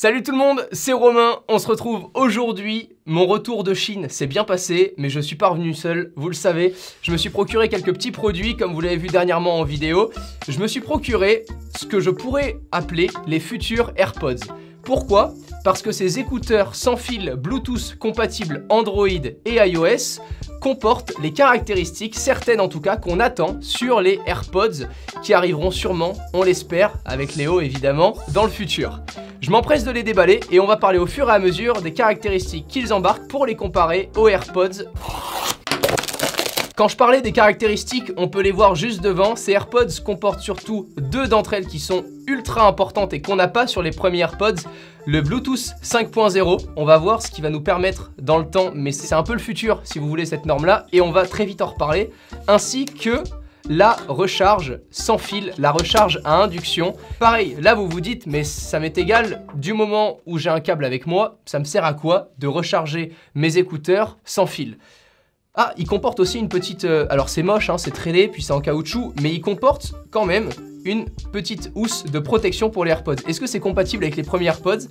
Salut tout le monde, c'est Romain, on se retrouve aujourd'hui. Mon retour de Chine s'est bien passé, mais je suis pas revenu seul, vous le savez. Je me suis procuré quelques petits produits, comme vous l'avez vu dernièrement en vidéo. Je me suis procuré ce que je pourrais appeler les futurs AirPods. Pourquoi? Parce que ces écouteurs sans fil Bluetooth compatibles Android et iOS comportent les caractéristiques, certaines en tout cas, qu'on attend sur les AirPods qui arriveront sûrement, on l'espère, avec Léo évidemment, dans le futur. Je m'empresse de les déballer et on va parler au fur et à mesure des caractéristiques qu'ils embarquent pour les comparer aux AirPods. Quand je parlais des caractéristiques, on peut les voir juste devant. Ces AirPods comportent surtout deux d'entre elles qui sont ultra importantes et qu'on n'a pas sur les premiers AirPods. Le Bluetooth 5.0, on va voir ce qui va nous permettre dans le temps, mais c'est un peu le futur si vous voulez cette norme-là, et on va très vite en reparler, ainsi que la recharge sans fil, la recharge à induction. Pareil, là vous vous dites, mais ça m'est égal, du moment où j'ai un câble avec moi, ça me sert à quoi de recharger mes écouteurs sans fil? Ah, il comporte aussi une petite... alors c'est moche, hein, c'est très laid, puis c'est en caoutchouc, mais il comporte quand même une petite housse de protection pour les AirPods. Est-ce que c'est compatible avec les premiers AirPods?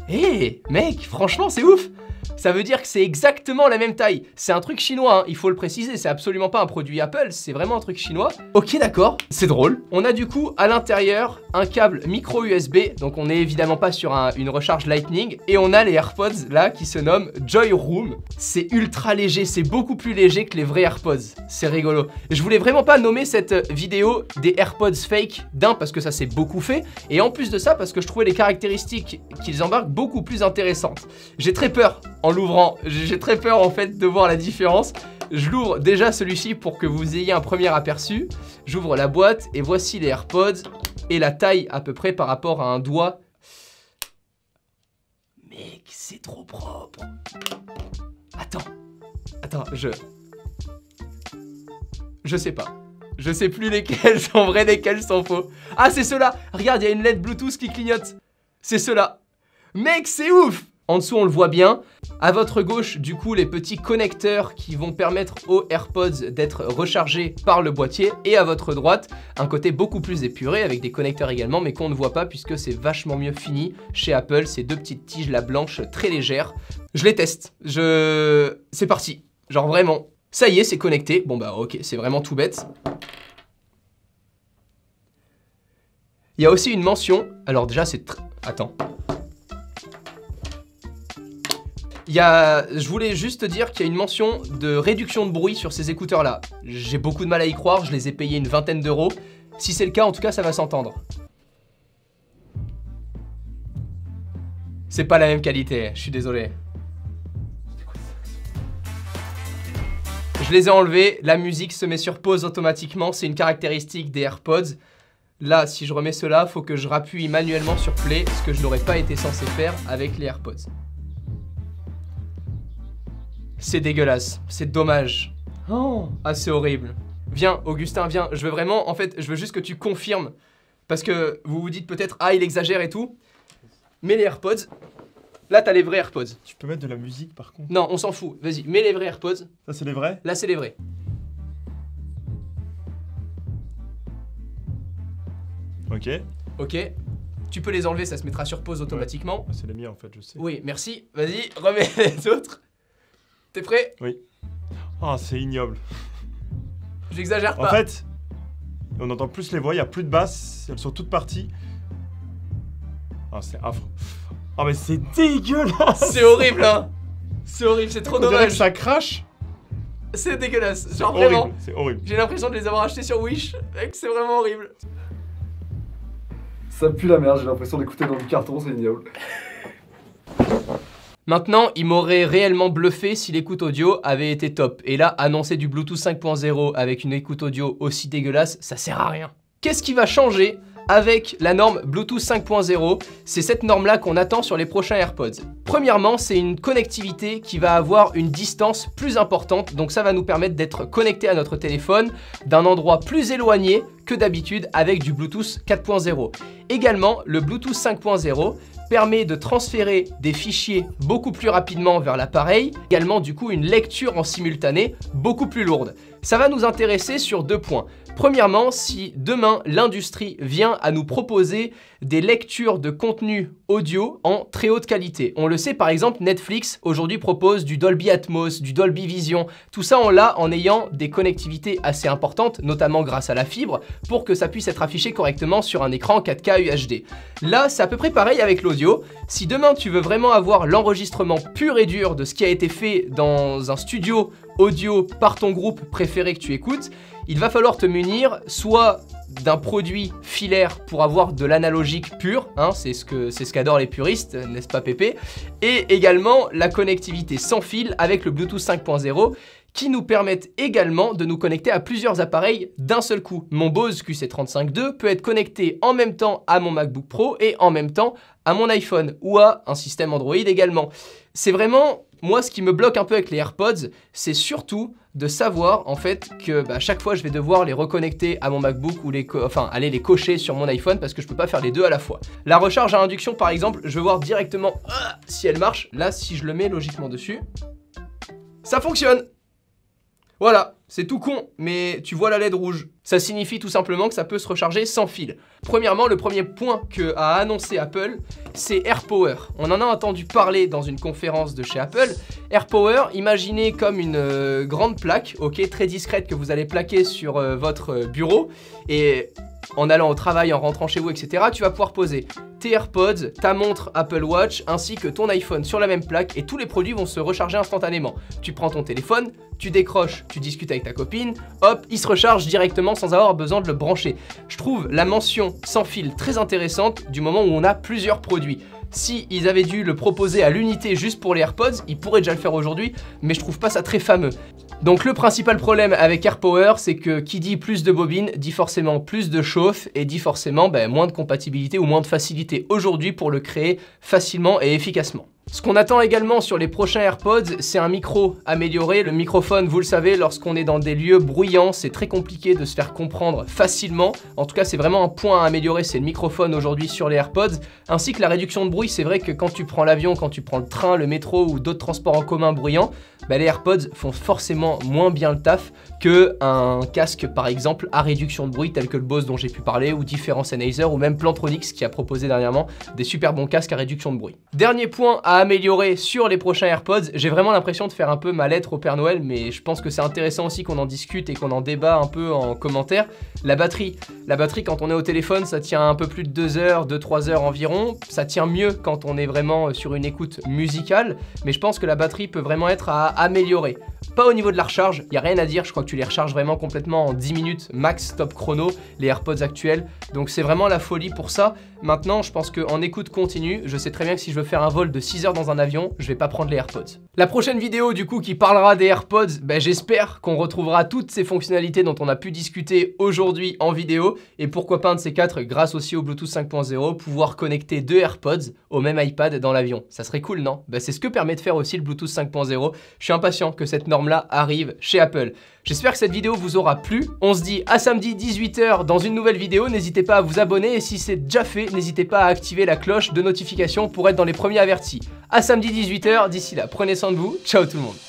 Eh, mec, franchement, c'est ouf! Ça veut dire que c'est exactement la même taille. C'est un truc chinois, hein, il faut le préciser, c'est absolument pas un produit Apple, c'est vraiment un truc chinois. Ok, d'accord, c'est drôle. On a du coup à l'intérieur un câble micro USB, donc on n'est évidemment pas sur une recharge Lightning, et on a les AirPods là qui se nomment Joy Room. C'est ultra léger, c'est beaucoup plus léger que les vrais AirPods. C'est rigolo. Je voulais vraiment pas nommer cette vidéo des AirPods fake, d'un parce que ça s'est beaucoup fait, et en plus de ça parce que je trouvais les caractéristiques qu'ils embarquent beaucoup plus intéressantes. J'ai très peur en l'ouvrant, j'ai très peur en fait de voir la différence. Je l'ouvre déjà celui-ci pour que vous ayez un premier aperçu. J'ouvre la boîte et voici les AirPods et la taille à peu près par rapport à un doigt. Mec, c'est trop propre. Attends, je sais pas. Je sais plus lesquels sont vrais, lesquels sont faux. Ah, c'est ceux-là. Regarde, il y a une LED Bluetooth qui clignote. C'est ceux-là. Mec, c'est ouf! En dessous, on le voit bien. À votre gauche, du coup, les petits connecteurs qui vont permettre aux AirPods d'être rechargés par le boîtier. Et à votre droite, un côté beaucoup plus épuré avec des connecteurs également, mais qu'on ne voit pas puisque c'est vachement mieux fini chez Apple. Ces deux petites tiges là blanches très légères. Je les teste. C'est parti. Genre vraiment. Ça y est, c'est connecté. Bon bah ok, c'est vraiment tout bête. Il y a aussi une mention. Alors déjà, c'est... Attends. Je voulais juste dire qu'il y a une mention de réduction de bruit sur ces écouteurs-là. J'ai beaucoup de mal à y croire, je les ai payés une vingtaine d'euros. Si c'est le cas, en tout cas, ça va s'entendre. C'est pas la même qualité, je suis désolé. Je les ai enlevés, la musique se met sur pause automatiquement, c'est une caractéristique des AirPods. Là, si je remets cela, il faut que je rappuie manuellement sur Play, ce que je n'aurais pas été censé faire avec les AirPods. C'est dégueulasse, c'est dommage. Oh, ah, c'est horrible. Viens, Augustin, viens. Je veux vraiment, en fait, je veux juste que tu confirmes. Parce que vous vous dites peut-être, ah, il exagère et tout. Mais les AirPods, là, t'as les vrais AirPods. Tu peux mettre de la musique par contre? Non, on s'en fout. Vas-y, mets les vrais AirPods. Ça, c'est les vrais? Là, c'est les vrais. Ok. Ok. Tu peux les enlever, ça se mettra sur pause automatiquement. Ouais. C'est les miens en fait, je sais. Oui, merci. Vas-y, remets les autres. T'es prêt? Oui. Oh, c'est ignoble. J'exagère pas. En fait, on entend plus les voix, il n'y a plus de basses, elles sont toutes parties. Oh, c'est affreux. Oh, mais c'est dégueulasse! C'est horrible, hein! C'est horrible, c'est trop on dirait dommage. que ça crache. C'est dégueulasse, genre Horrible, vraiment. c'est horrible. J'ai l'impression de les avoir achetés sur Wish, mec, c'est vraiment horrible. Ça pue la merde, j'ai l'impression d'écouter dans du carton, c'est ignoble. Maintenant, il m'aurait réellement bluffé si l'écoute audio avait été top. Et là, annoncer du Bluetooth 5.0 avec une écoute audio aussi dégueulasse, ça sert à rien. Qu'est-ce qui va changer avec la norme Bluetooth 5.0? C'est cette norme-là qu'on attend sur les prochains AirPods. Premièrement, c'est une connectivité qui va avoir une distance plus importante. Donc ça va nous permettre d'être connecté à notre téléphone d'un endroit plus éloigné que d'habitude avec du Bluetooth 4.0. Également, le Bluetooth 5.0 permet de transférer des fichiers beaucoup plus rapidement vers l'appareil, également du coup une lecture en simultané beaucoup plus lourde. Ça va nous intéresser sur deux points. Premièrement, si demain l'industrie vient à nous proposer des lectures de contenu audio en très haute qualité. On le sait, par exemple, Netflix aujourd'hui propose du Dolby Atmos, du Dolby Vision. Tout ça, on l'a en ayant des connectivités assez importantes, notamment grâce à la fibre, pour que ça puisse être affiché correctement sur un écran 4K UHD. Là, c'est à peu près pareil avec l'audio. Si demain, tu veux vraiment avoir l'enregistrement pur et dur de ce qui a été fait dans un studio audio par ton groupe préféré que tu écoutes, il va falloir te munir soit d'un produit filaire pour avoir de l'analogique pur, hein, c'est ce qu'adorent les puristes, n'est-ce pas Pépé, et également la connectivité sans fil avec le Bluetooth 5.0 qui nous permettent également de nous connecter à plusieurs appareils d'un seul coup. Mon Bose QC35-2 peut être connecté en même temps à mon MacBook Pro et en même temps à mon iPhone ou à un système Android également. C'est vraiment, moi, ce qui me bloque un peu avec les AirPods, c'est surtout de savoir en fait que chaque fois je vais devoir les reconnecter à mon MacBook ou aller les cocher sur mon iPhone parce que je peux pas faire les deux à la fois. La recharge à induction par exemple, je vais voir directement si elle marche. Là, si je le mets logiquement dessus, ça fonctionne. Voilà, c'est tout con, mais tu vois la LED rouge. Ça signifie tout simplement que ça peut se recharger sans fil. Premièrement, le premier point qu'a annoncé Apple, c'est AirPower. On en a entendu parler dans une conférence de chez Apple. AirPower, imaginez comme une grande plaque, ok, très discrète que vous allez plaquer sur votre bureau et en allant au travail, en rentrant chez vous, etc., tu vas pouvoir poser tes AirPods, ta montre Apple Watch, ainsi que ton iPhone sur la même plaque et tous les produits vont se recharger instantanément. Tu prends ton téléphone, tu décroches, tu discutes avec ta copine, hop, il se recharge directement sans avoir besoin de le brancher. Je trouve la mention sans fil très intéressante du moment où on a plusieurs produits. Si ils avaient dû le proposer à l'unité juste pour les AirPods, ils pourraient déjà le faire aujourd'hui, mais je trouve pas ça très fameux. Donc le principal problème avec AirPower, c'est que qui dit plus de bobines, dit forcément plus de chauffe et dit forcément moins de compatibilité ou moins de facilité aujourd'hui pour le créer facilement et efficacement. Ce qu'on attend également sur les prochains AirPods, c'est un micro amélioré. Le microphone, vous le savez, lorsqu'on est dans des lieux bruyants, c'est très compliqué de se faire comprendre facilement. En tout cas, c'est vraiment un point à améliorer, c'est le microphone aujourd'hui sur les AirPods, ainsi que la réduction de bruit. C'est vrai que quand tu prends l'avion, quand tu prends le train, le métro ou d'autres transports en commun bruyants, les AirPods font forcément moins bien le taf qu'un casque par exemple à réduction de bruit tel que le Bose dont j'ai pu parler ou différents Sennheiser ou même Plantronics qui a proposé dernièrement des super bons casques à réduction de bruit. Dernier point à améliorer sur les prochains AirPods, j'ai vraiment l'impression de faire un peu ma lettre au Père Noël, mais je pense que c'est intéressant aussi qu'on en discute et qu'on en débat un peu en commentaire. La batterie quand on est au téléphone, ça tient un peu plus de 2 heures, 2-3 heures environ. Ça tient mieux quand on est vraiment sur une écoute musicale, mais je pense que la batterie peut vraiment être à améliorer. Pas au niveau de la recharge, il n'y a rien à dire, je crois que tu les recharges vraiment complètement en 10 minutes max top chrono, les AirPods actuels, donc c'est vraiment la folie pour ça. Maintenant, je pense qu'en écoute continue, je sais très bien que si je veux faire un vol de 6 heures dans un avion, je vais pas prendre les AirPods. La prochaine vidéo du coup qui parlera des AirPods, j'espère qu'on retrouvera toutes ces fonctionnalités dont on a pu discuter aujourd'hui en vidéo, et pourquoi pas un de ces quatre, grâce aussi au Bluetooth 5.0, pouvoir connecter 2 AirPods au même iPad dans l'avion. Ça serait cool, non? C'est ce que permet de faire aussi le Bluetooth 5.0. Je suis impatient que cette norme-là arrive chez Apple. J'espère que cette vidéo vous aura plu. On se dit à samedi 18 h dans une nouvelle vidéo. N'hésitez pas à vous abonner et si c'est déjà fait, n'hésitez pas à activer la cloche de notification pour être dans les premiers avertis. À samedi 18 h, d'ici là, prenez soin de vous. Ciao tout le monde.